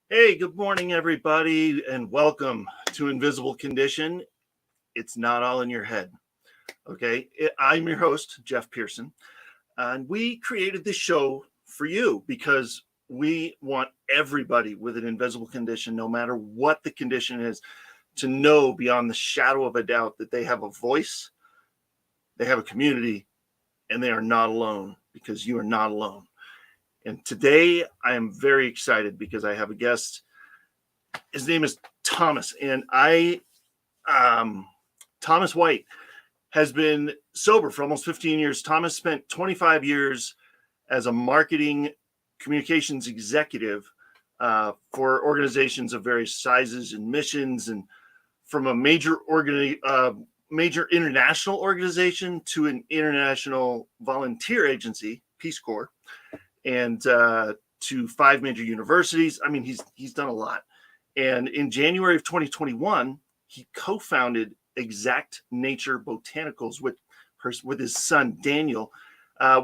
Hey, good morning, everybody, and welcome to Invisible Condition. It's not all in your head. Okay, I'm your host, Jeff Pearson, and we created this show for you because we want everybody with an invisible condition, no matter what the condition is, to know beyond the shadow of a doubt that they have a voice, they have a community, and they are not alone, because you are not alone. And today I am very excited because I have a guest. His name is Thomas, and Thomas White has been sober for almost 15 years. Thomas spent 25 years as a marketing communications executive for organizations of various sizes and missions, and from a major international organization to an international volunteer agency, Peace Corps, and to 5 major universities. I mean, he's done a lot. And in January of 2021, he co-founded Exact Nature Botanicals with his son, Daniel,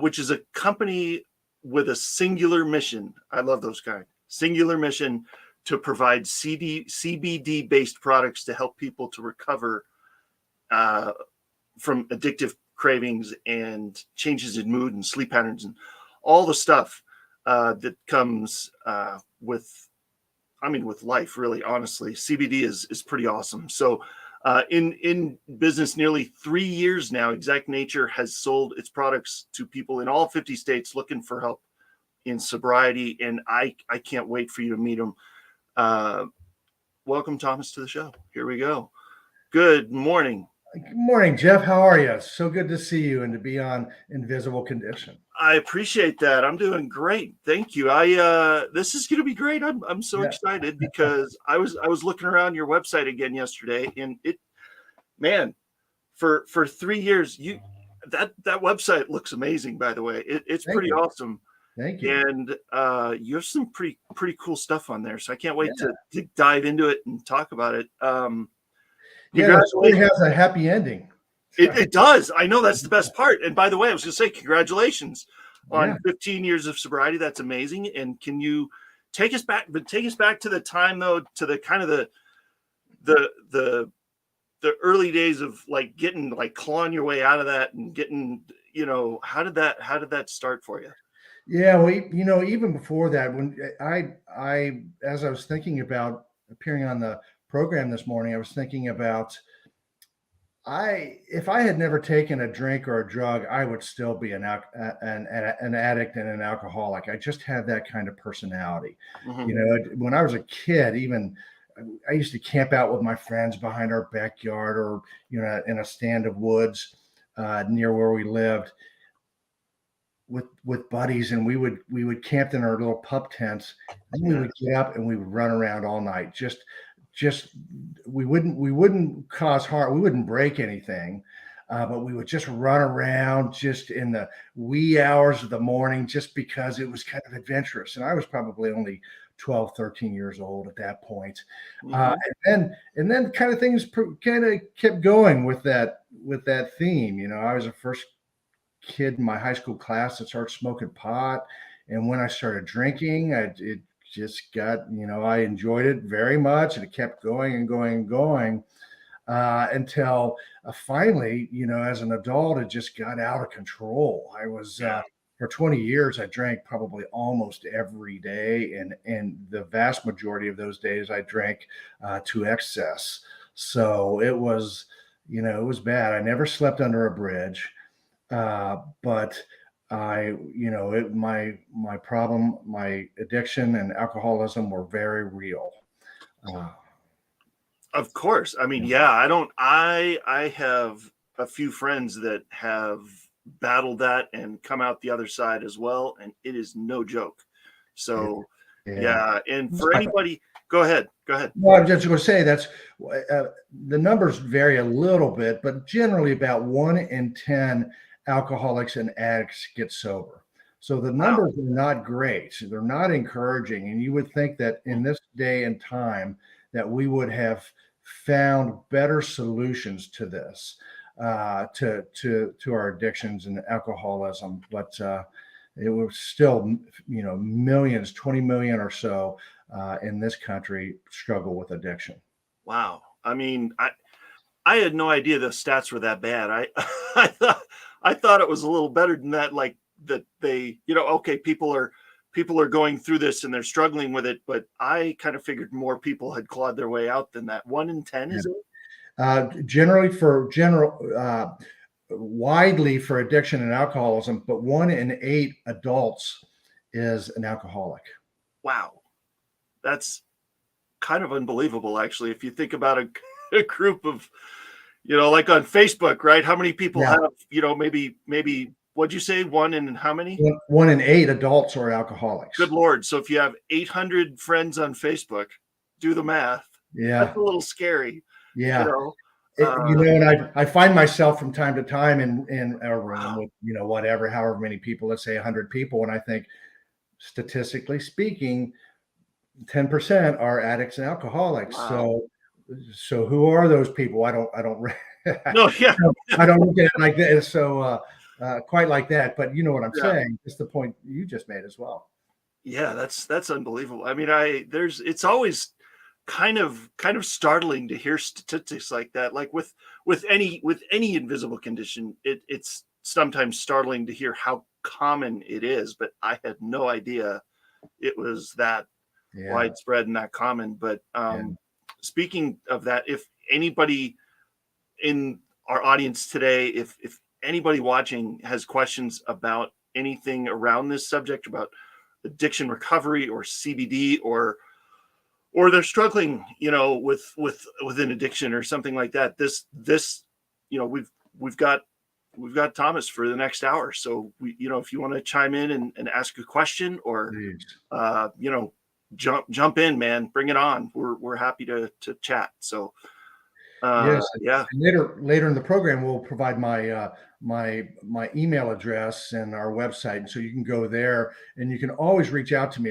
which is a company with a singular mission. I love those kind. Singular mission to provide CBD-based products to help people to recover from addictive cravings and changes in mood and sleep patterns and all the stuff that comes with life, really, honestly. CBD is pretty awesome. So in business nearly 3 years now, Exact Nature has sold its products to people in all 50 states looking for help in sobriety, and I can't wait for you to meet them. Welcome, Thomas, to the show. Here we go. Good morning. Good morning, Jeff. How are you? So good to see you and to be on Invisible Condition. I appreciate that. I'm doing great. Thank you. This is going to be great. I'm so excited because I was looking around your website again yesterday, and for 3 years, that website looks amazing, by the way. It's pretty awesome. Thank you. And you have some pretty cool stuff on there. So I can't wait to dive into it and talk about it. It has a happy ending. It does. I know, that's the best part. And by the way, I was going to say congratulations on 15 years of sobriety. That's amazing. And can you take us back to the time, though, to the kind of the early days of clawing your way out of that and getting, how did that start for you? Yeah, well, even before that, when as I was thinking about appearing on the program this morning, I was thinking about if I had never taken a drink or a drug, I would still be an addict and an alcoholic. I just had that kind of personality. Mm-hmm. When I was a kid, even I used to camp out with my friends behind our backyard, or in a stand of woods near where we lived with buddies, and we would camp in our little pup tents, and we would get up and we would run around all night. Just we wouldn't cause harm, we wouldn't break anything, but we would just run around just in the wee hours of the morning, just because it was kind of adventurous. And I was probably only 12, 13 years old at that point. Mm-hmm. And then kind of things kind of kept going with that theme. I was a first kid in my high school class that started smoking pot. And when I started drinking, it just got, I enjoyed it very much, and it kept going and going and going until finally, as an adult, it just got out of control. I was, for 20 years, I drank probably almost every day. And the vast majority of those days I drank to excess. So it was, it was bad. I never slept under a bridge. But my problem, my addiction and alcoholism were very real. Of course. I mean, yeah, I have a few friends that have battled that and come out the other side as well, and it is no joke. So yeah. And for anybody, go ahead. Well, I'm just going to say that's the numbers vary a little bit, but generally about 1 in 10 alcoholics and addicts get sober. So the numbers are not great. They're not encouraging. And you would think that in this day and time that we would have found better solutions to this, to our addictions and alcoholism. But it was still, millions, 20 million or so in this country struggle with addiction. Wow. I mean, I had no idea the stats were that bad. I thought it was a little better than that. Like that they, okay, people are going through this and they're struggling with it, but I kind of figured more people had clawed their way out than that. 1 in 10, is it? Widely for addiction and alcoholism, but 1 in 8 adults is an alcoholic. Wow. That's kind of unbelievable, actually. If you think about a group of, like on Facebook, right? How many people have, maybe what'd you say? 1 in how many? 1 in 8 adults are alcoholics. Good Lord. So if you have 800 friends on Facebook, do the math. Yeah. That's a little scary. Yeah. And I find myself from time to time in a room with, however many people, let's say 100 people. And I think, statistically speaking, 10% are addicts and alcoholics. Wow. So who are those people? I don't no, yeah. I don't look at it like that. So quite like that, but you know what I'm saying. It's the point you just made as well. Yeah, that's unbelievable. I mean, it's always kind of startling to hear statistics like that. Like with any invisible condition, it's sometimes startling to hear how common it is, but I had no idea it was that widespread and that common. But speaking of that, if anybody in our audience today, if anybody watching has questions about anything around this subject, about addiction recovery or CBD, or they're struggling, with an addiction or something like that, this we've got Thomas for the next hour. So if you want to chime in and ask a question or jump in, man, bring it on. We're happy to chat. So yes, yeah. Later in the program, we'll provide my my email address and our website, and so you can go there and you can always reach out to me.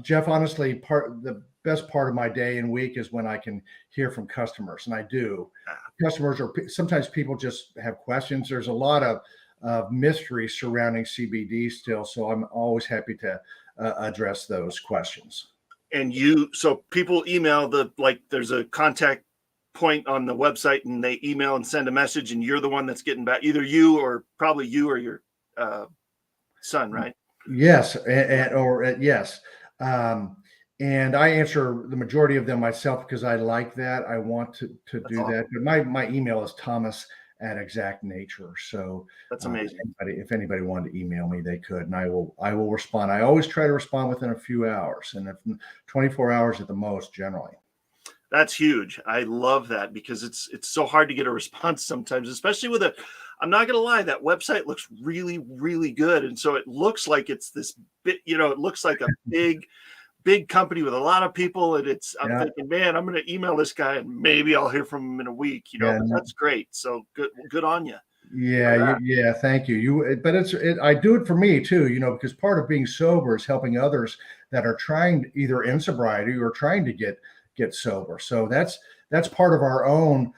Jeff, honestly, the best part of my day and week is when I can hear from customers, and I do. Customers, or sometimes people just have questions. There's a lot of mystery surrounding CBD still, so I'm always happy to address those questions. And so people email there's a contact point on the website, and they email and send a message, and you're the one that's getting back, either you or probably you or your son, right? Yes. Yes. And I answer the majority of them myself because I like that. I want to do awesome. That. But my email is Thomas@Exact Nature. So that's amazing. If anybody wanted to email me, they could, and I will respond. I always try to respond within a few hours, and 24 hours at the most, generally. That's huge. I love that, because it's so hard to get a response sometimes, especially with I'm not going to lie, that website looks really, really good. And so it looks like it's this bit, it looks like a big company with a lot of people. And I'm thinking, man, I'm going to email this guy and maybe I'll hear from him in a week, but that's great. So good on you. Yeah. Thank you. But I do it for me too, because part of being sober is helping others that are trying either in sobriety or trying to get sober. So that's part of our own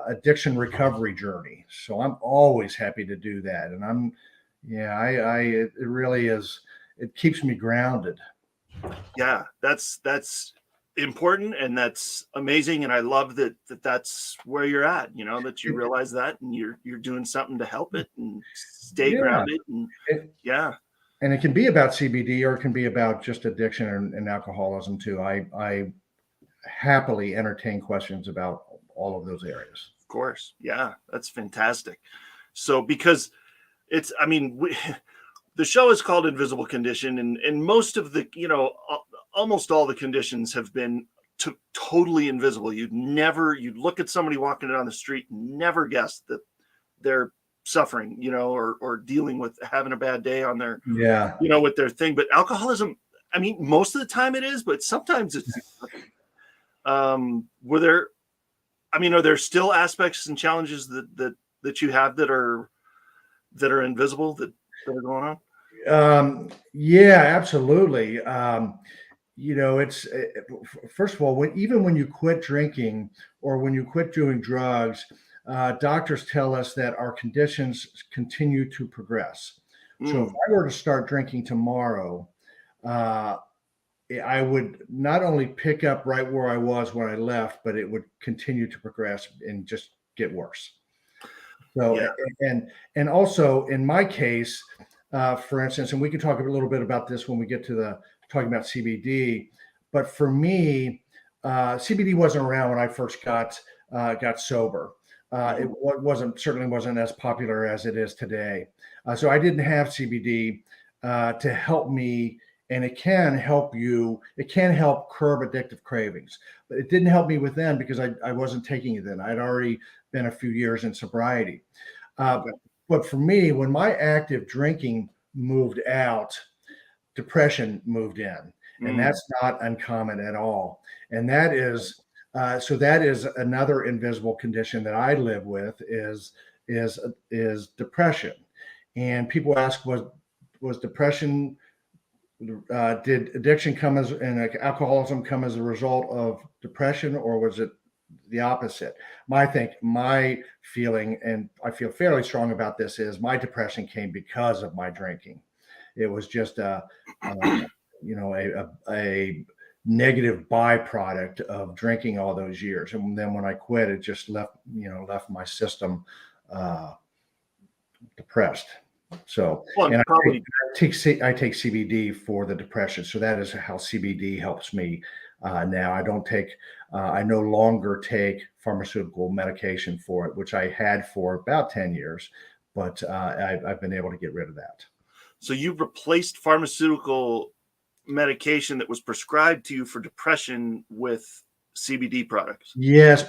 addiction recovery journey. So I'm always happy to do that. And it really is, it keeps me grounded. Yeah, that's important, and that's amazing, and I love that's where you're at, that you realize that, and you're doing something to help it and stay Yeah. grounded. And It, yeah, and it can be about CBD, or it can be about just addiction and alcoholism too. I happily entertain questions about all of those areas. of course. Yeah, that's fantastic. So because I mean, the show is called Invisible Condition, and most of the, almost all the conditions have been totally invisible. You'd look at somebody walking down the street and never guess that they're suffering, or dealing with having a bad day on their, Yeah. with their thing. But alcoholism, I mean, most of the time it is, but sometimes it's, are there still aspects and challenges that you have that are invisible that are going on? Yeah, absolutely. It's first of all, even when you quit drinking or when you quit doing drugs, doctors tell us that our conditions continue to progress. So if I were to start drinking tomorrow, I would not only pick up right where I was when I left, but it would continue to progress and just get worse. So, Yeah. and also in my case, for instance, and we can talk a little bit about this when we get to the talking about CBD. But for me, CBD wasn't around when I first got sober. It certainly wasn't as popular as it is today. So I didn't have CBD to help me, and it can help you. It can help curb addictive cravings, but it didn't help me with them because I wasn't taking it then. I'd already been a few years in sobriety. But for me, when my active drinking moved out, depression moved in, and that's not uncommon at all. And that is that is another invisible condition that I live with is depression. And people ask, was depression did addiction come as and alcoholism come as a result of depression, or was it the opposite? My feeling, and I feel fairly strong about this, is my depression came because of my drinking. It was just a negative byproduct of drinking all those years, and then when I quit, it just left my system depressed. So, Well, and probably. I take CBD for the depression. So that is how CBD helps me now. I no longer take pharmaceutical medication for it, which I had for about 10 years, but I've been able to get rid of that. So you replaced pharmaceutical medication that was prescribed to you for depression with CBD products? Yes,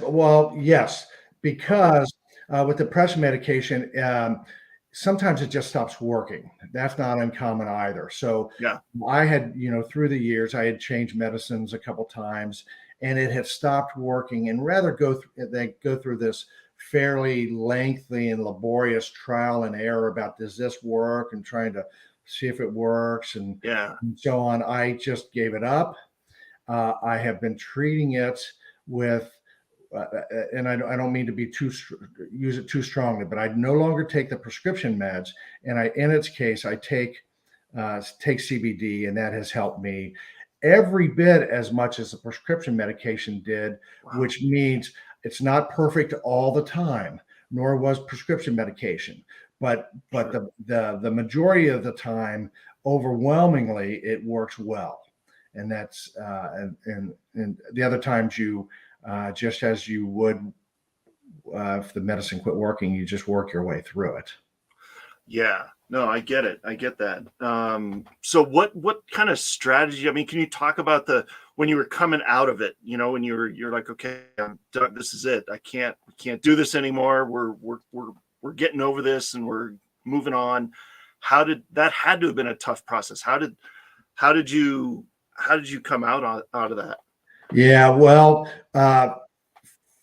yes, because with depression medication, sometimes it just stops working. That's not uncommon either. So Yeah. I had, through the years, I had changed medicines a couple times, and it had stopped working. And rather than go through this fairly lengthy and laborious trial and error about, does this work, and trying to see if it works and so on, I just gave it up. I have been treating it with and I don't mean to use it too strongly, but I no longer take the prescription meds, and in its case, I take CBD, and that has helped me every bit as much as the prescription medication did. Wow. Which means it's not perfect all the time, nor was prescription medication, but the majority of the time, overwhelmingly, it works well, and that's and the other times you. Just as you would if the medicine quit working, you just work your way through it. Yeah, no, I get it. I get that. So what kind of strategy? I mean, can you talk about when you were coming out of it? When you're like, okay, I'm done. This is it. I can't do this anymore. We're getting over this, and we're moving on. That had to have been a tough process? How did you come out of that? Yeah, well,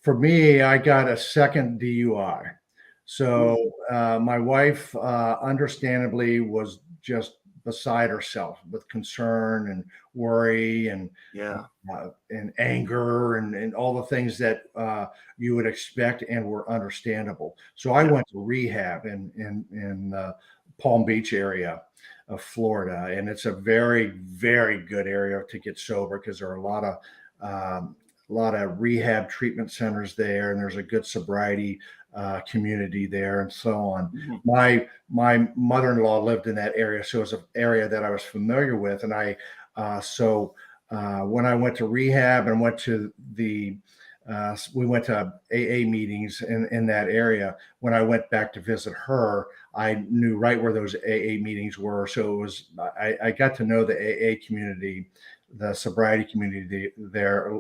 for me, I got a second DUI. So my wife, understandably, was just beside herself with concern and worry Yeah. and anger and all the things that you would expect and were understandable. So I Yeah. went to rehab in Palm Beach area of Florida, and it's a very, very good area to get sober because there are a lot of rehab treatment centers there, and there's a good sobriety community there, and so on. Mhm. My mother-in-law lived in that area, so it was an area that I was familiar with, and when I went to rehab and went to we went to AA meetings in that area. When I went back to visit her, I knew right where those AA meetings were. So I got to know the AA community, the sobriety community there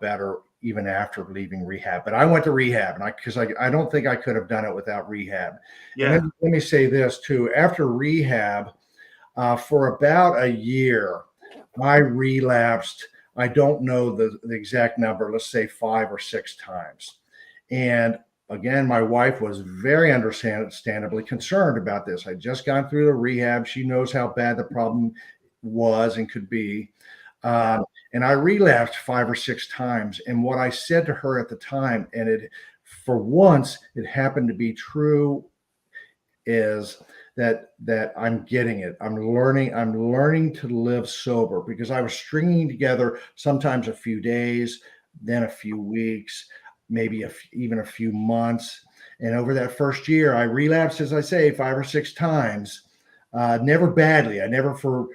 better even after leaving rehab. But I went to rehab, and because I don't think I could have done it without rehab. And Yeah. let me say this too: after rehab, for about a year, I relapsed. I don't know the exact number, let's say 5 or 6 times. And again, my wife was very understandably concerned about this. I'd just gone through the rehab. She knows how bad the problem was and could be. Yeah. And I relapsed 5 or 6 times. And what I said to her at the time, and for once, it happened to be true, is that I'm getting it. I'm learning to live sober, because I was stringing together sometimes a few days, then a few weeks, maybe even a few months. And over that first year, I relapsed, as I say, 5 or 6 times. Never badly. I never for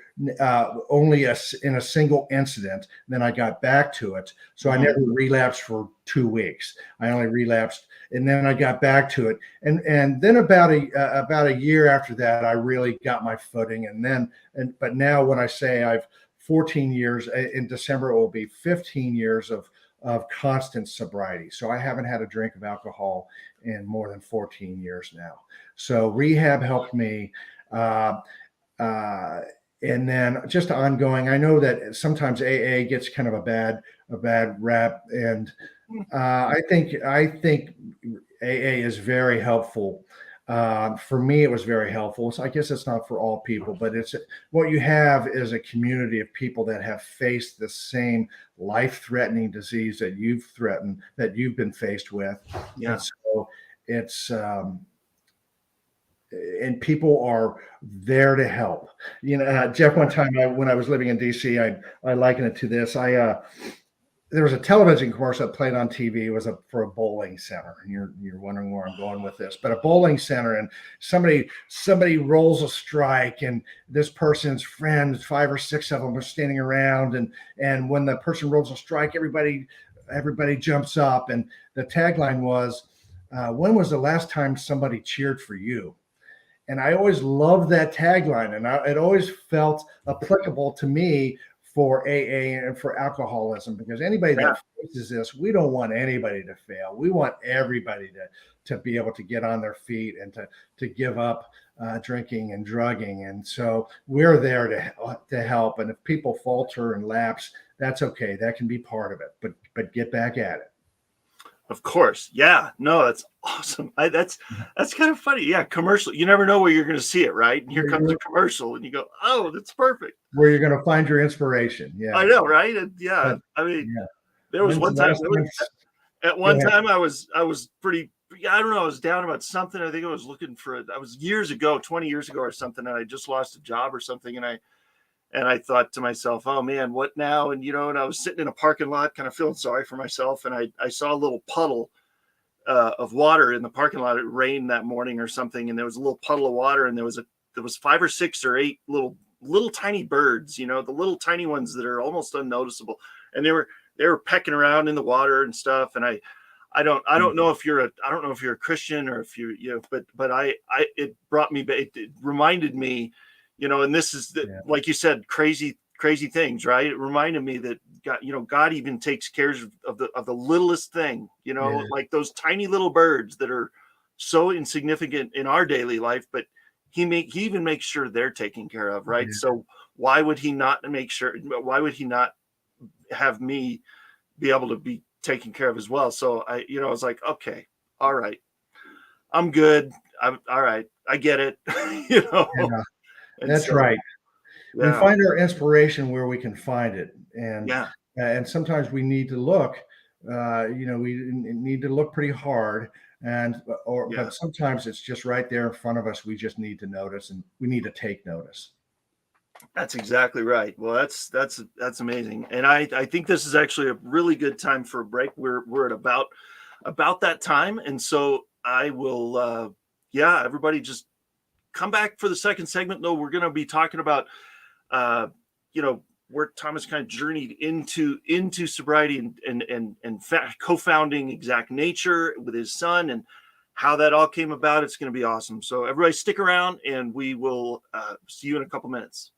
only in a single incident. Then I got back to it. So I never relapsed for 2 weeks. I only relapsed, and then I got back to it. And then about a year after that, I really got my footing. But now when I say I've 14 years in December, it will be 15 years of constant sobriety. So I haven't had a drink of alcohol in more than 14 years now. So rehab helped me. Uh, uh, and then just ongoing. I know that sometimes AA gets kind of a bad rap, and I think AA is very helpful. For me, it was very helpful. So I guess it's not for all people, but it's what you have is a community of people that have faced the same life-threatening disease that you've been faced with. Yeah. And so it's and people are there to help. Jeff, one time when I was living in DC, I liken it to this. There was a television commercial that played on TV. It was for a bowling center. And you're wondering where I'm going with this, but a bowling center, and somebody rolls a strike, and this person's friends, 5 or 6 of them, are standing around, and when the person rolls a strike, everybody jumps up, and the tagline was, "When was the last time somebody cheered for you?" And I always loved that tagline, and it always felt applicable to me for AA and for alcoholism, because anybody Yeah. that faces this, we don't want anybody to fail. We want everybody to be able to get on their feet and to give up drinking and drugging. And so we're there to help. And if people falter and lapse, that's okay. That can be part of it. But get back at it. Of course. Yeah. No, that's awesome. That's kind of funny. Yeah. Commercial. You never know where you're going to see it, right? And here comes a commercial, and you go, "Oh, that's perfect." Where you're going to find your inspiration. Yeah. I know, right? And yeah. But, I mean, yeah. there was one time. At Go one ahead. time, I was pretty. I don't know. I was down about something. I think I was looking for it. I was years ago, 20 years ago or something, and I just lost a job or something, and I thought to myself, "Oh man, what now?" And and I was sitting in a parking lot, kind of feeling sorry for myself, and I saw a little puddle of water in the parking lot. It rained that morning or something, and there was a little puddle of water, and there was 5 or 6 or 8 little tiny birds, the little tiny ones that are almost unnoticeable, and they were pecking around in the water and stuff. And I don't know if you're a Christian, or if but it brought me back. It reminded me, and this is like you said, crazy things, right? It reminded me that God even takes care of the littlest thing, like those tiny little birds that are so insignificant in our daily life, but he even makes sure they're taken care of, right? Yeah. So why would he not have me be able to be taken care of as well? So I was like, okay, all right, I'm good. I'm all right. I get it. Yeah, And that's so, right. we Yeah. find our inspiration where we can find it, Yeah. and sometimes we need to look. We need to look pretty hard, Yeah. but sometimes it's just right there in front of us. We just need to notice, and we need to take notice. That's exactly right. Well, that's amazing. And I think this is actually a really good time for a break. We're at about that time. And so I will yeah, everybody just come back for the second segment. No, we're going to be talking about uh where Thomas kind of journeyed into sobriety and co-founding Exact Nature with his son, and how that all came about. It's going to be awesome. So everybody stick around, and we will see you in a couple minutes.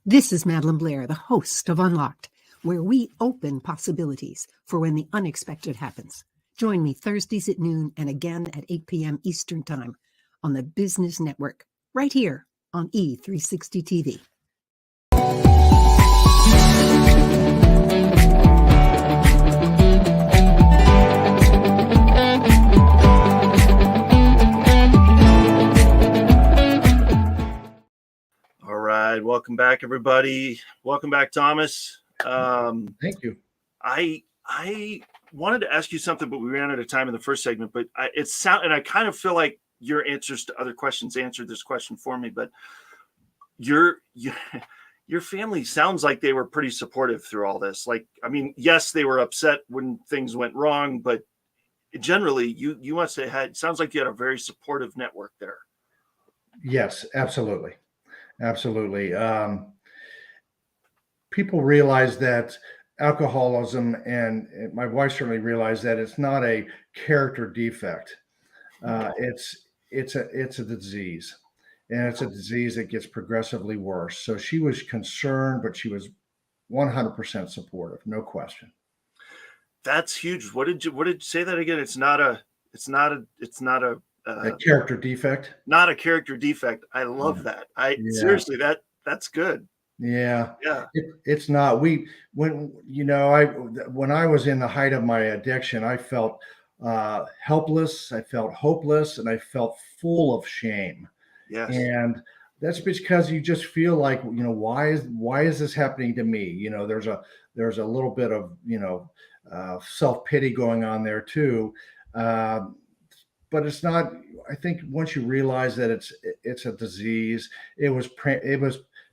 This is Madeline Blair, the host of Unlocked, where we open possibilities for when the unexpected happens. Join me Thursdays at noon and again at 8 p.m. Eastern Time on the Business Network, right here on E360 TV. All right, welcome back, everybody. Welcome back, Thomas. Thank you. I wanted to ask you something, but we ran out of time in the first segment. But and I kind of feel like your answers to other questions answered this question for me. But your family sounds like they were pretty supportive through all this. Like, I mean, yes, they were upset when things went wrong, but generally, you must have had. Sounds like you had a very supportive network there. Yes, absolutely. Absolutely. People realize that alcoholism, and my wife certainly realized that it's not a character defect. It's a disease, and it's a disease that gets progressively worse. So she was concerned, but she was 100% supportive, no question. That's huge. What did you say that again? It's not a character defect. Not a character defect. I love that. Seriously, that's good. Yeah. Yeah. It's not. When I was in the height of my addiction, I felt helpless, I felt hopeless, and I felt full of shame. Yes. And that's because you just feel like, why is this happening to me? There's a little bit of, self-pity going on there too. But it's not. I think once you realize that it's a disease, it was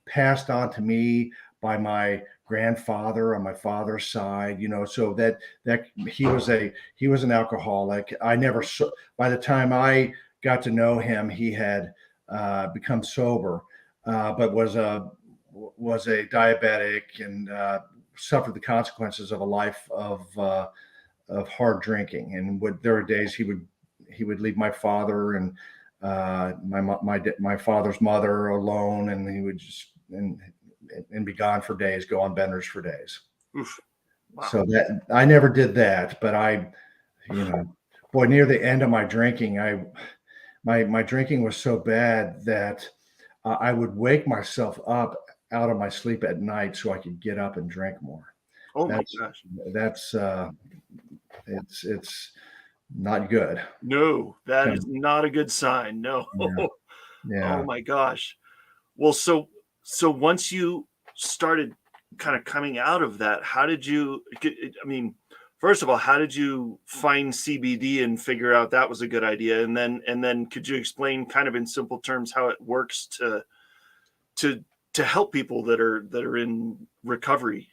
passed on to me by my grandfather on my father's side, so that he was an alcoholic. By the time I got to know him, he had become sober, but was a diabetic and suffered the consequences of a life of hard drinking. And there were days he would leave my father and my father's mother alone, and he would just and be gone for days, go on benders for days. Oof. Wow. So that I never did that, but boy, near the end of my drinking, my drinking was so bad that I would wake myself up out of my sleep at night so I could get up and drink more. Oh my That's gosh. that's it's not good. No, that So, is not a good sign. No. yeah, Oh yeah. my gosh. Well, so once you started kind of coming out of that, how did you I mean, first of all, how did you find CBD and figure out that was a good idea? And then could you explain kind of in simple terms how it works to to help people that are in recovery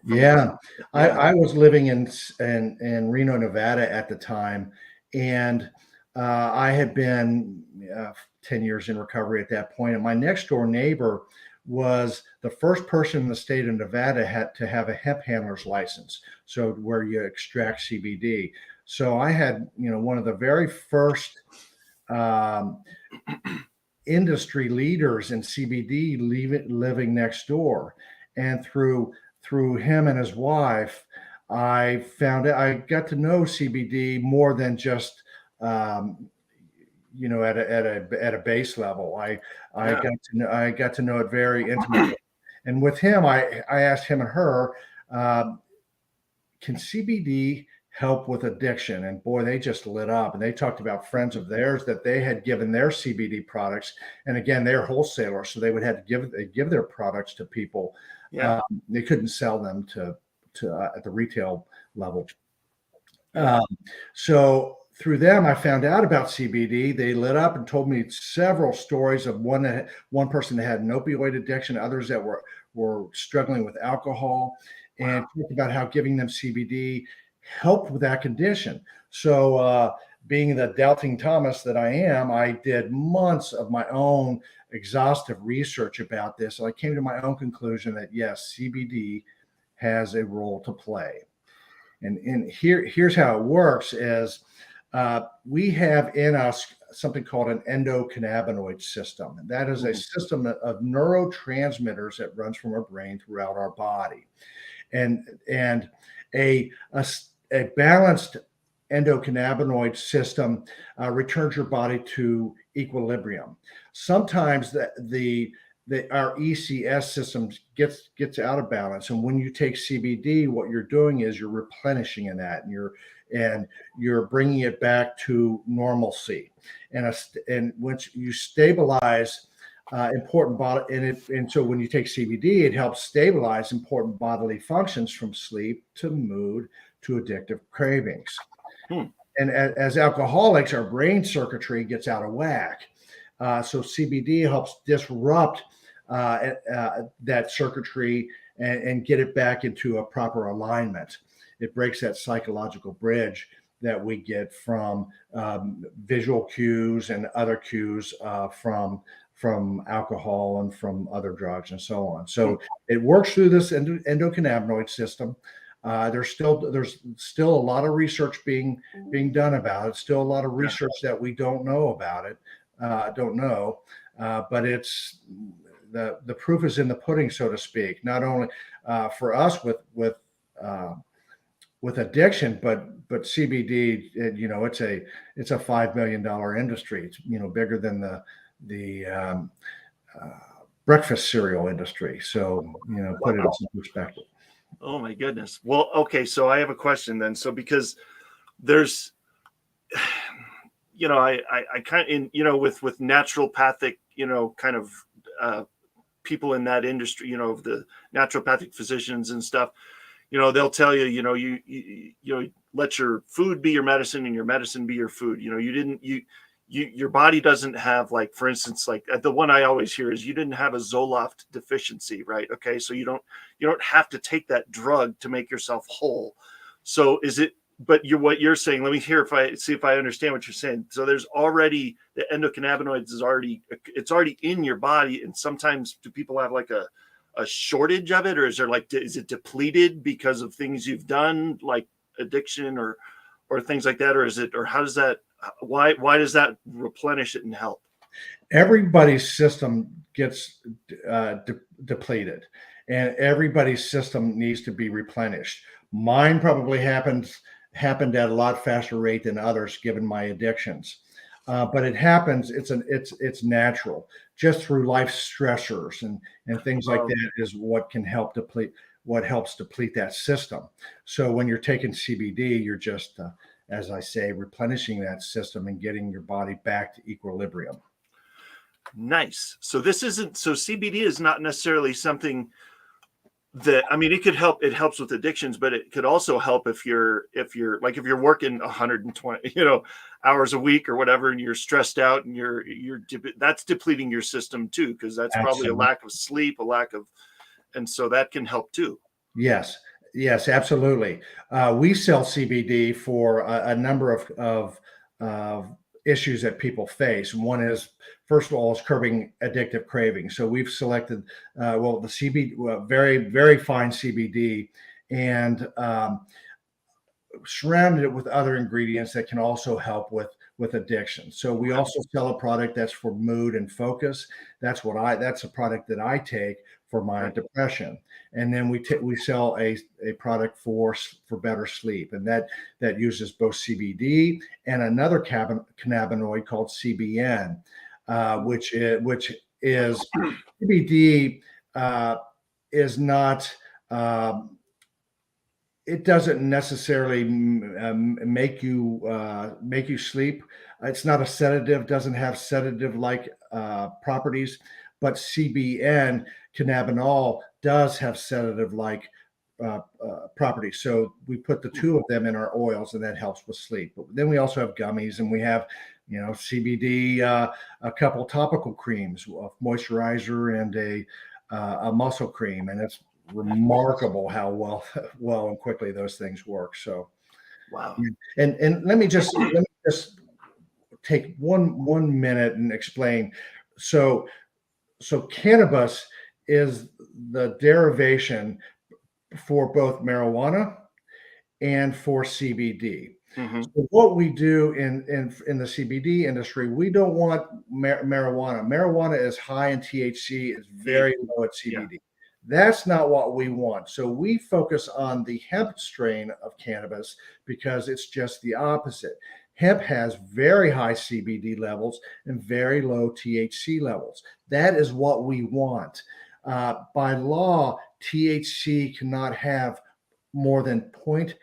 from Yeah, yeah. I was living in Reno, Nevada at the time, and I had been 10 years in recovery at that point. And my next door neighbor was the first person in the state of Nevada had to have a hemp handler's license, so where you extract CBD. So I had, one of the very first um, industry leaders in CBD living next door, and through him and his wife, I got to know CBD more than just um, at a base level. Yeah. I got to know it very intimately, and with him, I asked him and her, um, can CBD help with addiction? And boy, they just lit up, and they talked about friends of theirs that they had given their CBD products. And again, they're wholesalers, so they would have to give their products to people. Yeah. They couldn't sell them to at the retail level. Yeah. So through them, I found out about CBD. They lit up and told me several stories of one person that had an opioid addiction, others that were struggling with alcohol, and Wow. talked about how giving them CBD helped with that condition. So, being the doubting Thomas that I am, I did months of my own exhaustive research about this. And I came to my own conclusion that yes, CBD has a role to play. And here's how it works is we have in us something called an endocannabinoid system. And that is a system of neurotransmitters that runs from our brain throughout our body. And a balanced endocannabinoid system returns your body to equilibrium. Sometimes our ECS system gets out of balance, and when you take CBD, what you're doing is you're replenishing in that, and you're bringing it back to normalcy. And once you stabilize important body, and so when you take CBD, it helps stabilize important bodily functions from sleep to mood to addictive cravings. Hmm. And as alcoholics, our brain circuitry gets out of whack. So CBD helps disrupt that circuitry and get it back into a proper alignment. It breaks that psychological bridge that we get from visual cues and other cues from alcohol and from other drugs and so on. So it works through this endocannabinoid system. There's still a lot of research being done about it. Still a lot of research that we don't know about it. But it's the proof is in the pudding, so to speak. Not only for us with addiction, but CBD. It's a $5 million industry. It's bigger than the breakfast cereal industry. So put it in some perspective. Oh my goodness. Well, okay, so I have a question then. So because there's I kind of with naturopathic, kind of people in that industry, the naturopathic physicians and stuff, they'll tell you, you let your food be your medicine and your medicine be your food. Your body doesn't have, like, for instance, like the one I always hear is you didn't have a Zoloft deficiency, right? Okay. So you don't have to take that drug to make yourself whole. So but what you're saying, let me see if I understand what you're saying. So there's already the endocannabinoids it's already in your body. And sometimes do people have like a shortage of it, or is it depleted because of things you've done, like addiction or things like that? Or how does that, why does that replenish it and help? Everybody's system gets depleted, and everybody's system needs to be replenished. Mine probably happened at a lot faster rate than others, given my addictions. But it happens. It's natural. just through life stressors and things like Oh, that is what helps deplete that system. So when you're taking CBD, you're just, as I say, replenishing that system and getting your body back to equilibrium. nice. So CBD is not necessarily something that, I mean, it could help. It helps with addictions, but it could also help if you're working 120, hours a week or whatever, and you're stressed out and that's depleting your system too, because that's probably a Absolutely. lack of sleep, and so that can help too. Yes, yes, absolutely. We sell CBD for a number of issues that people face. And one is, first of all, is curbing addictive cravings. So we've selected, the CBD, very, very fine CBD, and surrounded it with other ingredients that can also help with addiction. So we also sell a product that's for mood and focus. That's a product that I take for my depression. And then we sell a product for better sleep, and that uses both CBD and another cannabinoid called CBN, which is CBD is not. It doesn't necessarily make you sleep. It's not a sedative. Doesn't have sedative like properties, but CBN cannabinol does have sedative like properties. So we put the two of them in our oils, and that helps with sleep. But then we also have gummies, and we have CBD, a couple topical creams, a moisturizer, and a muscle cream, and it's remarkable how well and quickly those things work. So Wow. and let me just take one minute and explain. So cannabis is the derivation for both marijuana and for CBD. Mm-hmm. So what we do in the CBD industry, we don't want marijuana. Marijuana is high in THC, is very low at CBD. Yeah. That's not what we want. So we focus on the hemp strain of cannabis because it's just the opposite. Hemp has very high CBD levels and very low THC levels. That is what we want. By law, THC cannot have more than 0.3%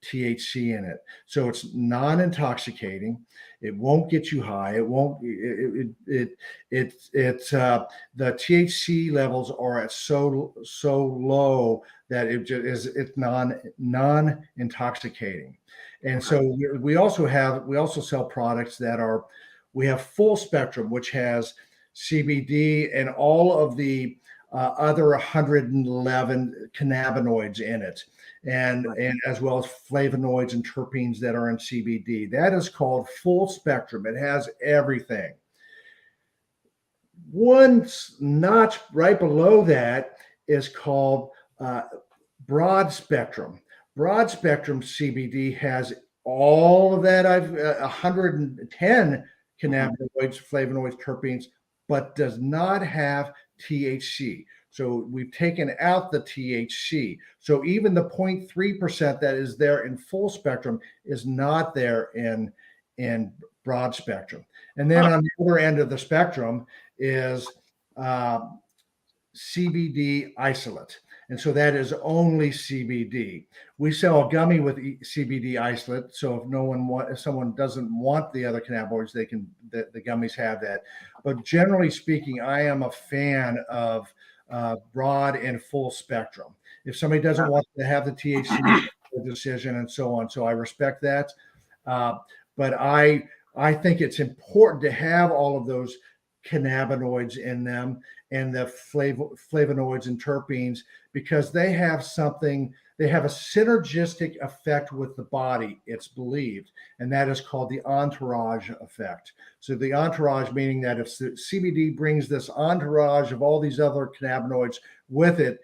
THC in it. So it's non-intoxicating. It won't get you high. It won't, it's the THC levels are at so low that it's non-intoxicating. And so we also sell products we have full spectrum, which has CBD and all of the other 111 cannabinoids in it, and as well as flavonoids and terpenes that are in CBD. That is called full spectrum. It has everything. One notch right below that is called broad spectrum. Broad spectrum CBD has all of that. 110 cannabinoids, flavonoids, terpenes, but does not have THC. So we've taken out the THC. So even the 0.3% that is there in full spectrum is not there in broad spectrum. And then on the other end of the spectrum is CBD isolate. And so that is only CBD. We sell a gummy with CBD isolate. So if someone doesn't want the other cannabinoids, the gummies have that. But generally speaking, I am a fan of broad and full spectrum. If somebody doesn't want to have the THC decision and so on, so I respect that. But I think it's important to have all of those cannabinoids in them and the flavonoids and terpenes, because they have a synergistic effect with the body, it's believed, and that is called the entourage effect. So the entourage meaning that if CBD brings this entourage of all these other cannabinoids with it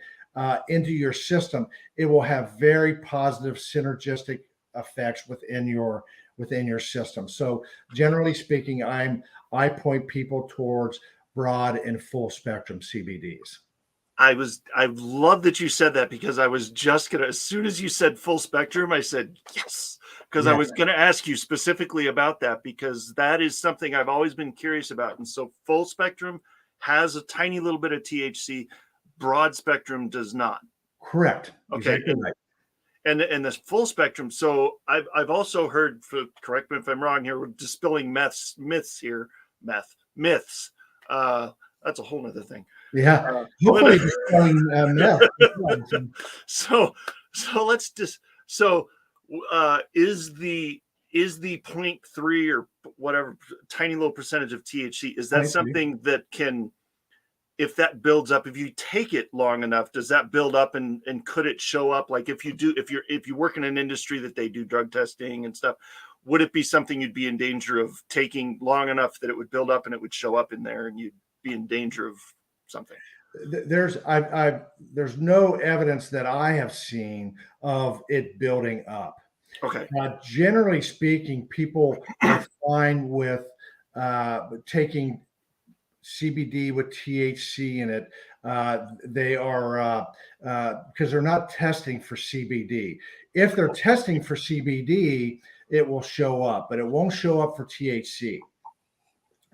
into your system, it will have very positive synergistic effects within your system. So generally speaking, I point people towards broad and full spectrum CBDs. I love that you said that, because I was just gonna, as soon as you said full spectrum, I said yes, because I Yeah. was gonna ask you specifically about that, because that is something I've always been curious about. And so full spectrum has a tiny little bit of THC, broad spectrum does not. Correct. Okay. Exactly right. And this full spectrum. So I've also heard, correct me if I'm wrong here, we're dispelling myths here. Myths. That's a whole nother thing. Yeah. Hopefully, dispelling meth. So let's just, is the 0.3 or whatever tiny little percentage of THC, is that something that can, if that builds up, if you take it long enough, does that build up, and could it show up? Like if you work in an industry that they do drug testing and stuff, would it be something you'd be in danger of taking long enough that it would build up and it would show up in there and you'd be in danger of something? There's no evidence that I have seen of it building up. Okay. Generally speaking, people are fine with taking CBD with THC in it. They are because they're not testing for CBD. If they're testing for CBD, it will show up, but it won't show up for THC.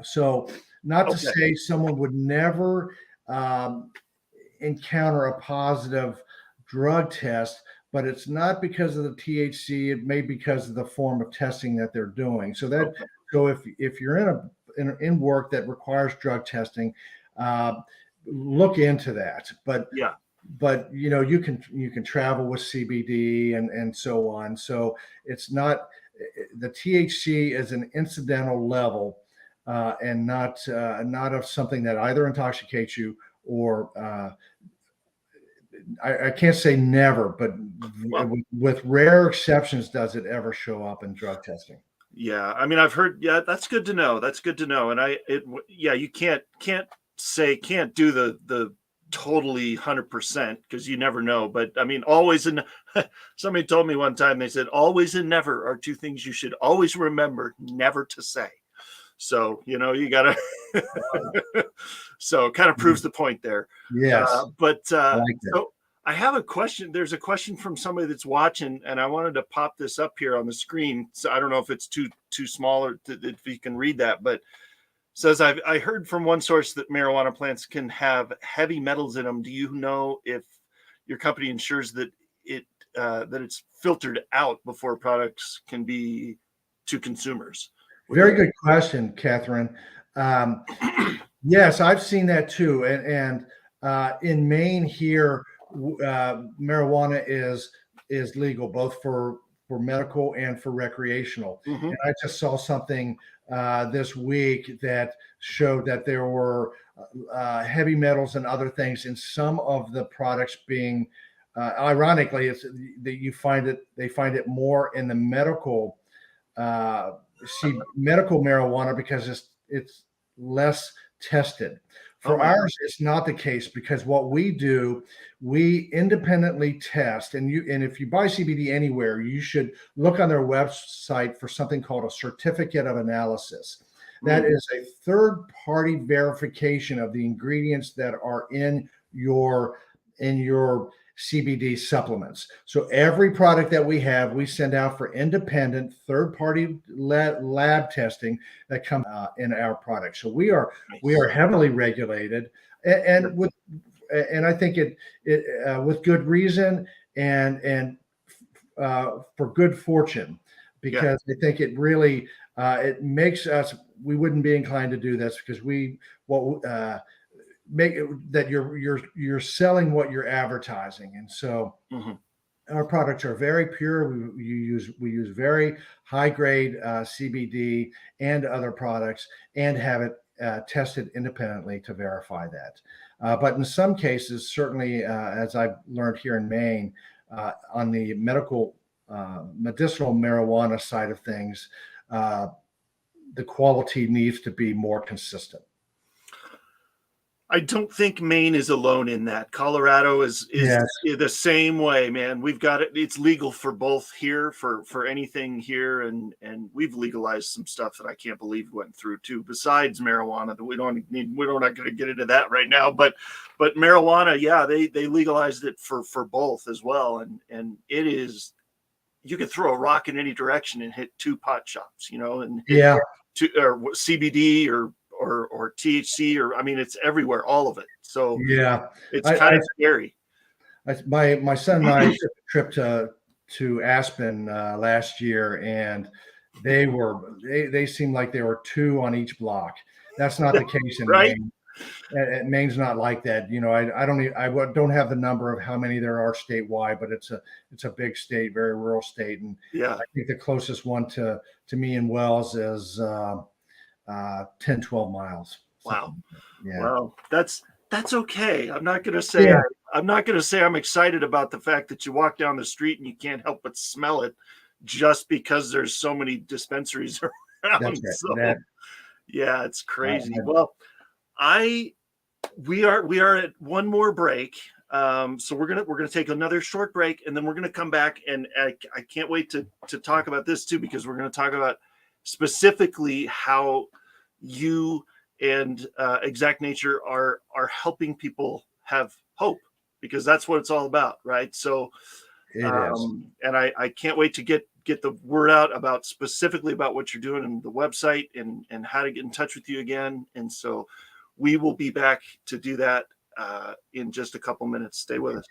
So, not to say someone would never encounter a positive drug test, but it's not because of the THC. It may be because of the form of testing that they're doing. So that so if you're in work that requires drug testing, look into that. But you can travel with CBD and so on. So it's not, the THC is an incidental level and not of something that either intoxicates you or I can't say never, but with rare exceptions, does it ever show up in drug testing? Yeah, I mean, I've heard. Yeah, that's good to know. That's good to know. And you can't do the totally 100%, because you never know. But I mean, always and somebody told me one time, they said always and never are two things you should always remember never to say. So you gotta. So it kind of proves the point there. Yes. So I have a question. There's a question from somebody that's watching, and I wanted to pop this up here on the screen. So I don't know if it's too small or if you can read that, but says, I heard from one source that marijuana plants can have heavy metals in them. Do you know if your company ensures that it's filtered out before products can be to consumers? Very good question, Catherine. Yes, I've seen that too. And in Maine here, marijuana is legal both for medical and for recreational. And I just saw something this week that showed that there were heavy metals and other things in some of the products being. Ironically, it's that they find it more in the medical marijuana because it's less tested. For ours, it's not the case, because what we do, we independently test, and if you buy CBD anywhere, you should look on their website for something called a certificate of analysis. That is a third-party verification of the ingredients that are in your CBD supplements. So every product that we have, we send out for independent third-party lab testing that comes in our products. So we are heavily regulated, and I think it with good reason and for good fortune, because I think it really it makes us. We wouldn't be inclined to do this because make it that you're selling what you're advertising. And so our products are very pure. We use very high grade CBD and other products, and have it tested independently to verify that. But in some cases, certainly as I've learned here in Maine, on the medicinal marijuana side of things, the quality needs to be more consistent. I don't think Maine is alone in that. Colorado is Yes. the same way, man. We've got it. It's legal for both here for anything here, and we've legalized some stuff that I can't believe went through too. Besides marijuana, that we're not going to get into that right now. But marijuana, yeah, they legalized it for both as well, and it is. You could throw a rock in any direction and hit 2 pot shops, and hit Yeah. or CBD or THC, or I mean, it's everywhere, all of it. So Yeah. it's kind of scary. My son and I took a trip to Aspen last year, and they seemed like there were 2 on each block. That's not the case in Right? Maine. Maine's not like that. I don't have the number of how many there are statewide, but it's a big state, very rural state, and Yeah. I think the closest one to me in Wells is 10, 12 miles. Wow. Yeah. Wow. That's okay. I'm not gonna say I'm excited about the fact that you walk down the street and you can't help but smell it, just because there's so many dispensaries around. That's right. So yeah, it's crazy. I- Well, we are at one more break. So we're gonna take another short break, and then we're gonna come back, and I can't wait to talk about this too, because we're gonna talk about specifically how you and Exact Nature are helping people have hope, because that's what it's all about, right? So It is. and I can't wait to get the word out about specifically about what you're doing, and the website, and how to get in touch with you again. And so we will be back to do that in just a couple minutes. Stay with us.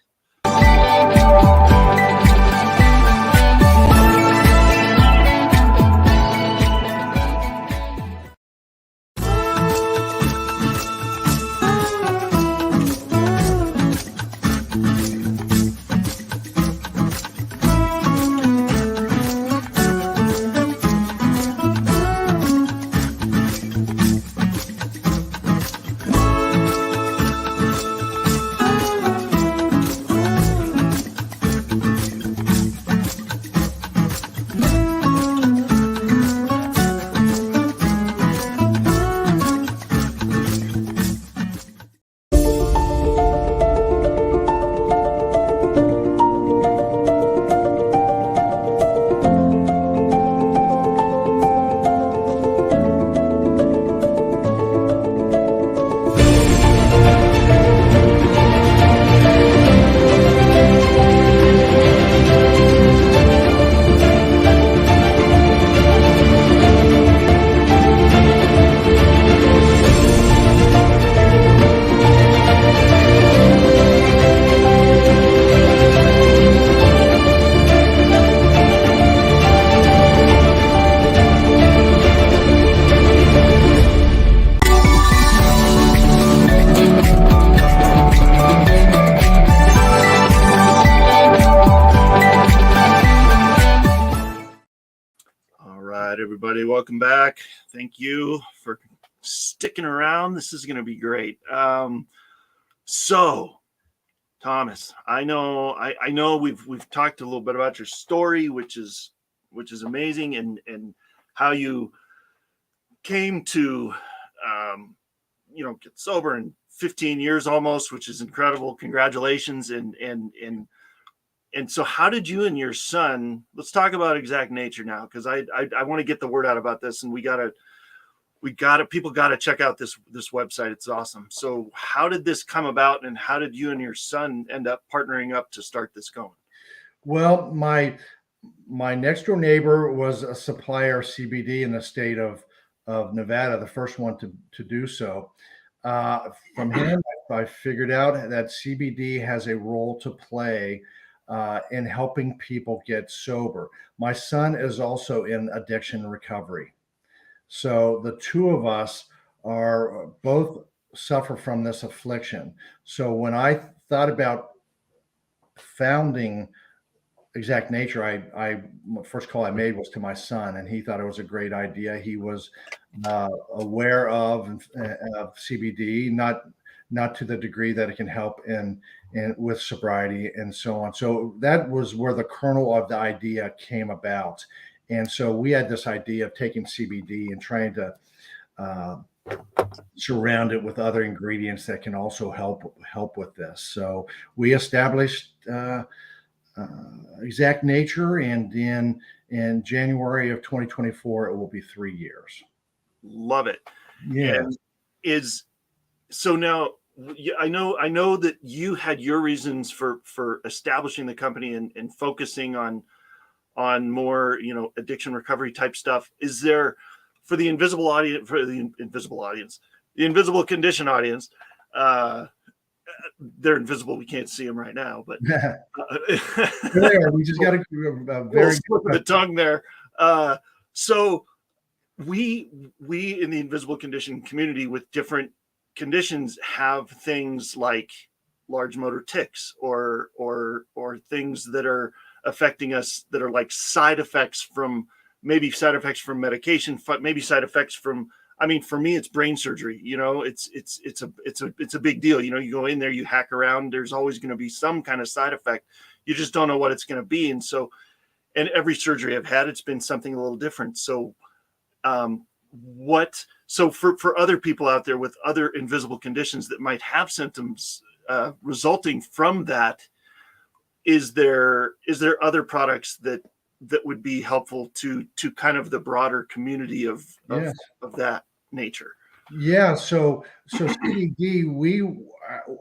Everybody, welcome back. Thank you for sticking around. This is going to be great. So Thomas, I know we've talked a little bit about your story, which is amazing, and how you came to get sober in 15 years almost, which is incredible. Congratulations. And so how did you and your son, let's talk about Exact Nature now, because I want to get the word out about this, and people got to check out this website. It's awesome. So how did this come about, and how did you and your son end up partnering up to start this going? Well, my next door neighbor was a supplier of CBD in the state of Nevada, the first one to do so. From him, I figured out that CBD has a role to play in helping people get sober. My son is also in addiction recovery. So the two of us are both suffer from this affliction. So when I thought about founding Exact Nature, I first call I made was to my son, and he thought it was a great idea. He was aware of CBD, not to the degree that it can help in with sobriety and so on. So that was where the kernel of the idea came about. And so we had this idea of taking CBD and trying to surround it with other ingredients that can also help with this. So we established Exact Nature, and in January of 2024, it will be 3 years. Love it. Yeah. And is so now I know that you had your reasons for establishing the company and focusing on more, addiction recovery type stuff. Is there, for the invisible condition audience, they're invisible, we can't see them right now, but There, we just got a very slip of the tongue there. So we in the invisible condition community with different conditions have things like large motor tics or things that are affecting us that are like side effects from medication, maybe side effects from, I mean, for me, it's brain surgery. It's a big deal. You go in there, you hack around. There's always going to be some kind of side effect. You just don't know what it's going to be. And every surgery I've had, it's been something a little different. So, for other people out there with other invisible conditions that might have symptoms resulting from that, is there other products that would be helpful to kind of the broader community of that nature? Yeah, so CBD,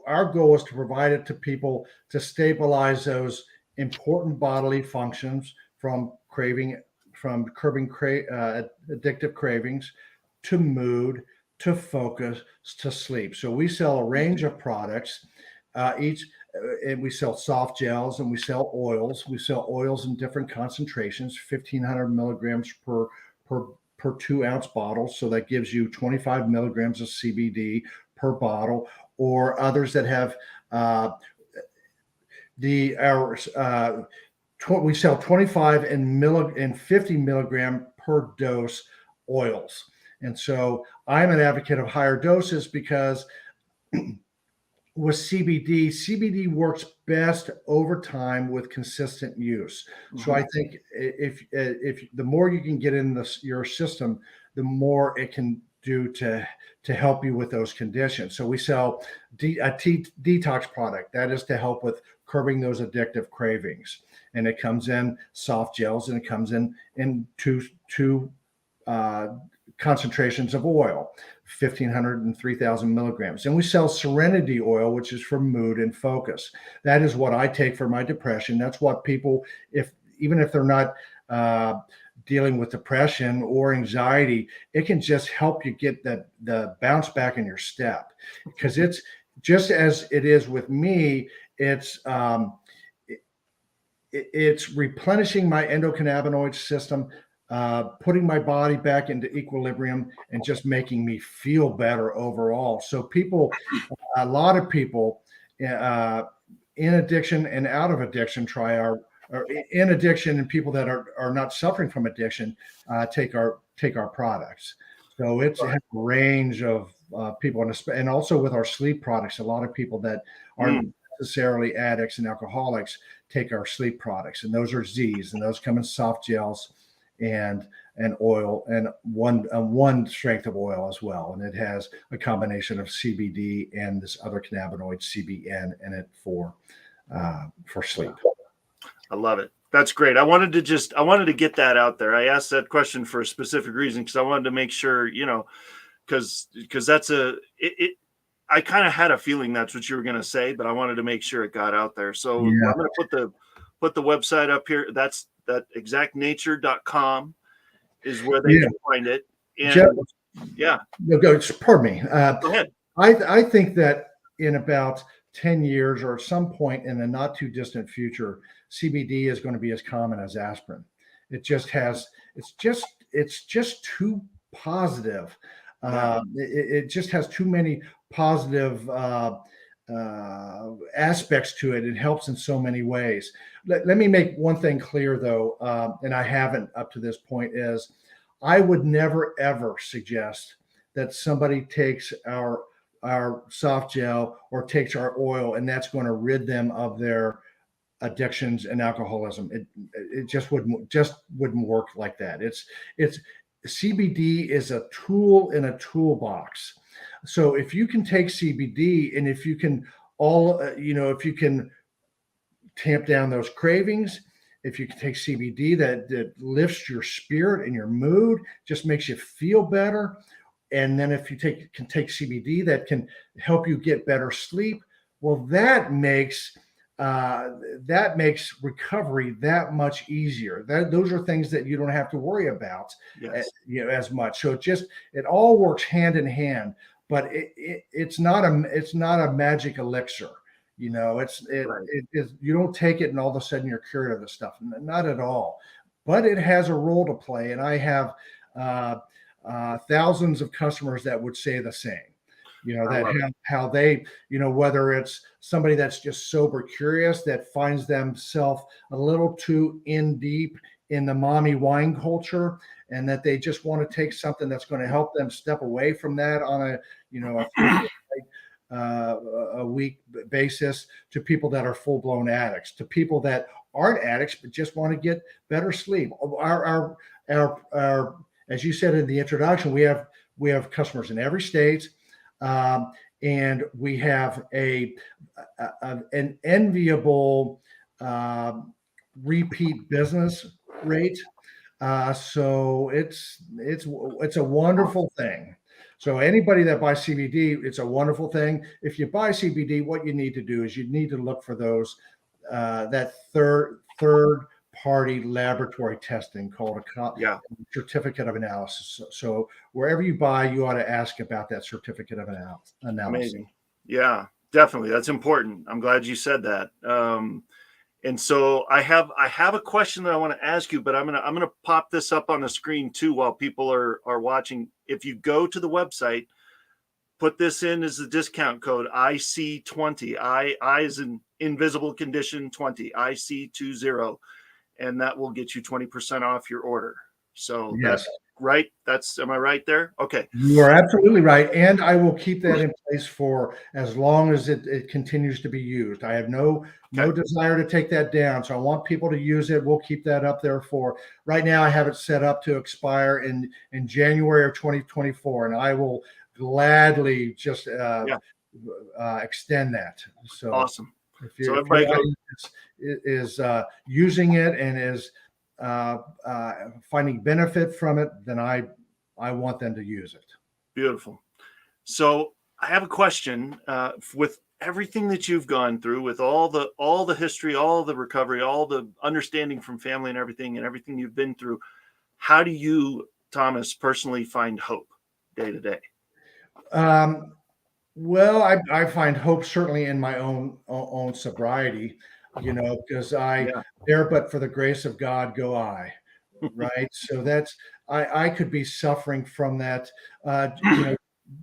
our goal is to provide it to people to stabilize those important bodily functions from curbing addictive cravings, to mood, to focus, to sleep. So we sell a range of products, and we sell soft gels and we sell oils. We sell oils in different concentrations, 1,500 milligrams per 2-ounce bottle. So that gives you 25 milligrams of CBD per bottle, or others that have we sell 25 and 50 milligram per dose oils. And so I'm an advocate of higher doses because with CBD works best over time with consistent use. Mm-hmm. So I think if the more you can get in your system, the more it can do to help you with those conditions. So we sell a detox product that is to help with curbing those addictive cravings, and it comes in soft gels, and it comes in two concentrations of oil, 1,500 and 3,000 milligrams. And we sell Serenity oil, which is for mood and focus. That is what I take for my depression. That's what people, even if they're not dealing with depression or anxiety, it can just help you get the bounce back in your step. Because it's just as it is with me, it's replenishing my endocannabinoid system, putting my body back into equilibrium, and just making me feel better overall. So a lot of people in addiction and out of addiction or in addiction, and people that are not suffering from addiction take our products. So it's a range of people, and also with our sleep products, a lot of people that aren't necessarily addicts and alcoholics take our sleep products, and those are Z's, and those come in soft gels and oil, and one strength of oil as well, and it has a combination of CBD and this other cannabinoid CBN in it for sleep. I love it. That's great. I wanted to get that out there. I asked that question for a specific reason, because I wanted to make sure, because that's I kind of had a feeling that's what you were going to say, but I wanted to make sure it got out there. So I'm going to put the website up here. That's that exactnature.com is where they can find it. And pardon me. Go ahead. I think that in about 10 years or at some point in the not too distant future, CBD is going to be as common as aspirin. It's just too positive. It just has too many positive aspects to it. It helps in so many ways. Let me make one thing clear, though, and I haven't up to this point, is I would never, ever suggest that somebody takes our soft gel or takes our oil and that's going to rid them of their addictions and alcoholism. It just wouldn't work like that. CBD is a tool in a toolbox. So if you can take CBD and if you can if you can tamp down those cravings, if you can take CBD that lifts your spirit and your mood, just makes you feel better. And then if you can take CBD that can help you get better sleep, well, that makes recovery that much easier. Those are things that you don't have to worry about as much. So it all works hand in hand, but it's not a magic elixir. You don't take it and all of a sudden you're cured of this stuff. Not at all. But it has a role to play, and I have thousands of customers that would say the same. How they, whether it's somebody that's just sober curious that finds themselves a little too in deep in the mommy wine culture, and that they just want to take something that's going to help them step away from that on a week basis, to people that are full-blown addicts, to people that aren't addicts but just want to get better sleep. Our as you said in the introduction, we have customers in every state, and we have an enviable repeat business rate. So it's a wonderful thing. So anybody that buys CBD, it's a wonderful thing. If you buy CBD, what you need to do is you need to look for those that third party laboratory testing called a certificate of analysis. So wherever you buy, you ought to ask about that certificate of analysis. Amazing. Yeah, definitely. That's important. I'm glad you said that. And so I have a question that I want to ask you, but I'm gonna pop this up on the screen too while people are watching. If you go to the website, put this in as the discount code IC20. I is in invisible condition 20, IC20, and that will get you 20% off your order. So yes. That's right. Am I right there? Okay. You are absolutely right. And I will keep that in place for as long as it continues to be used. I have no desire to take that down. So I want people to use it. We'll keep that up there for right now. I have it set up to expire in January of 2024, and I will gladly just extend that. So awesome. If everybody is using it and is finding benefit from it, then I want them to use it. Beautiful. So I have a question. With everything that you've gone through, with all the history, all the recovery, all the understanding from family and everything you've been through, how do you, Thomas, personally find hope day to day? Well, I find hope certainly in my own sobriety, because there, but for the grace of God go I, right? So I could be suffering from that.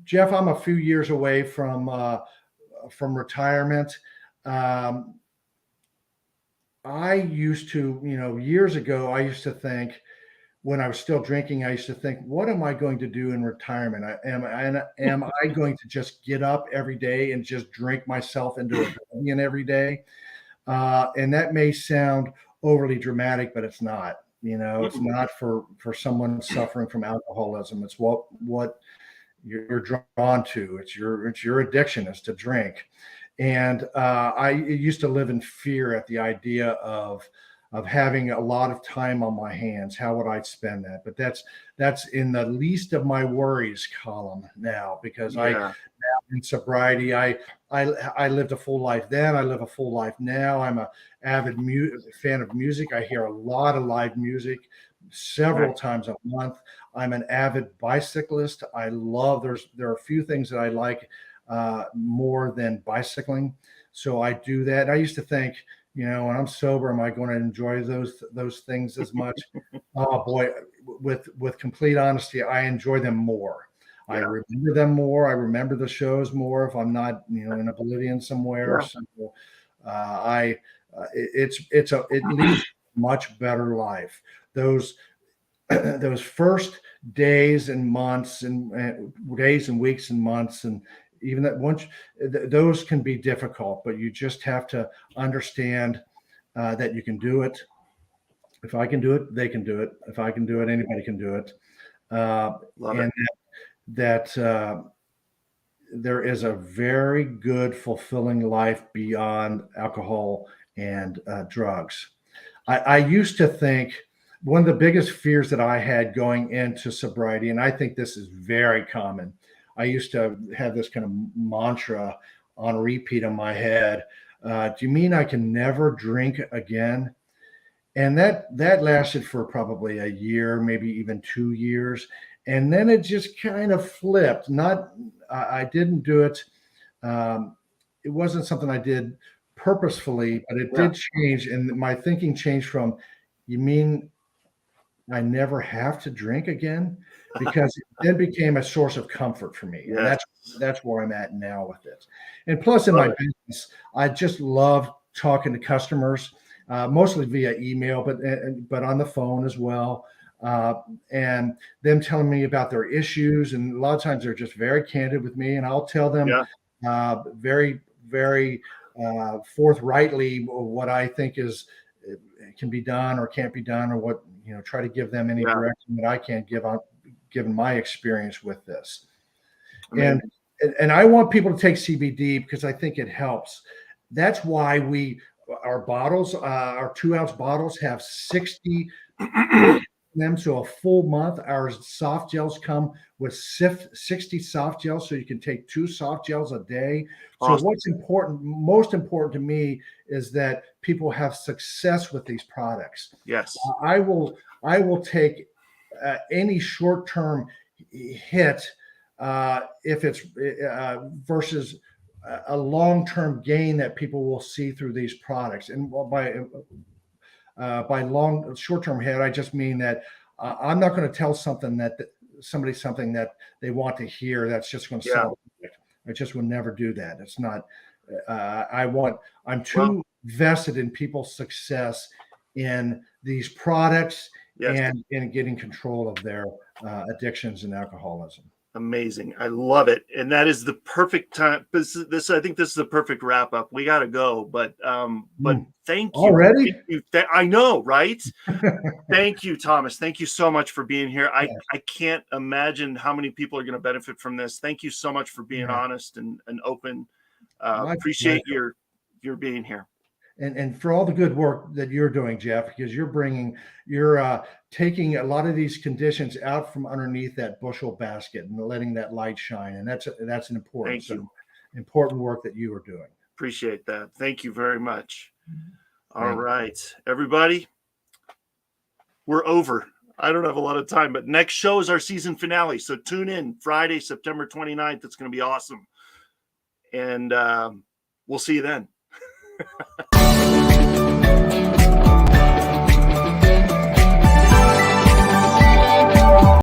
Jeff, I'm a few years away from retirement. I used to, years ago, I used to think, when I was still drinking, I used to think, what am I going to do in retirement? Am I going to just get up every day and just drink myself into oblivion every day? And that may sound overly dramatic, but it's not. It's not for someone suffering from alcoholism. It's what you're drawn to. It's your addiction is to drink. And I used to live in fear at the idea of having a lot of time on my hands. How would I spend that? But that's in the least of my worries column now, because now in sobriety, I lived a full life then. I live a full life now. I'm a avid fan of music. I hear a lot of live music several times a month. I'm an avid bicyclist. There are a few things that I like more than bicycling. So I do that. I used to think, when I'm sober, am I going to enjoy those things as much? Oh boy, with complete honesty, I enjoy them more. I remember them more. I remember the shows more if I'm not, in oblivion somewhere. So it leads a much better life. Those first days and months and days and weeks and months, and even that once those can be difficult, but you just have to understand that you can do it. If I can do it, they can do it. If I can do it, anybody can do it. Love and it. that there is a very good, fulfilling life beyond alcohol and drugs. I used to think one of the biggest fears that I had going into sobriety, and I think this is very common. I used to have this kind of mantra on repeat in my head. Do you mean I can never drink again? And that lasted for probably a year, maybe even 2 years. And then it just kind of flipped. Not, I didn't do it. Um, it wasn't something I did purposefully, but it Yeah. did change. And my thinking changed from, you mean I never have to drink again? Because it then became a source of comfort for me. And Yes. that's where I'm at now with it. And plus in Love my it. business, I just love talking to customers, mostly via email, but on the phone as well. And them telling me about their issues. And a lot of times they're just very candid with me, and I'll tell them Yeah. very, very forthrightly what I think is can be done or can't be done, or what, try to give them any Yeah. direction that I can give on, given my experience with this. And Amazing. and I want people to take CBD because I think it helps. That's why our bottles, our 2-ounce bottles have 60 them. So a full month, our soft gels come with 60 soft gels. So you can take 2 soft gels a day. So Awesome. what's important, most important to me, is that people have success with these products. Yes. I will take any short-term hit if it's versus a long-term gain that people will see through these products. And by long short-term hit, I just mean that I'm not going to tell something that somebody something that they want to hear. That's just going to Yeah. sell. I just would never do that. It's not. I'm Well, too vested in people's success in these products yes. and in getting control of their addictions and alcoholism. Amazing. I love it. And that is the perfect time. This I think this is the perfect wrap up. We got to go, but thank you. Already? Thank you. I know, right? Thank you, Thomas. Thank you so much for being here. I can't imagine how many people are going to benefit from this. Thank you so much for being honest and open. Appreciate your being here. And for all the good work that you're doing, Jeff, because you're taking a lot of these conditions out from underneath that bushel basket and letting that light shine. And that's an important work that you are doing. Appreciate that. Thank you very much. All right, everybody, we're over. I don't have a lot of time, but next show is our season finale. So tune in Friday, September 29th. It's going to be awesome. And we'll see you then.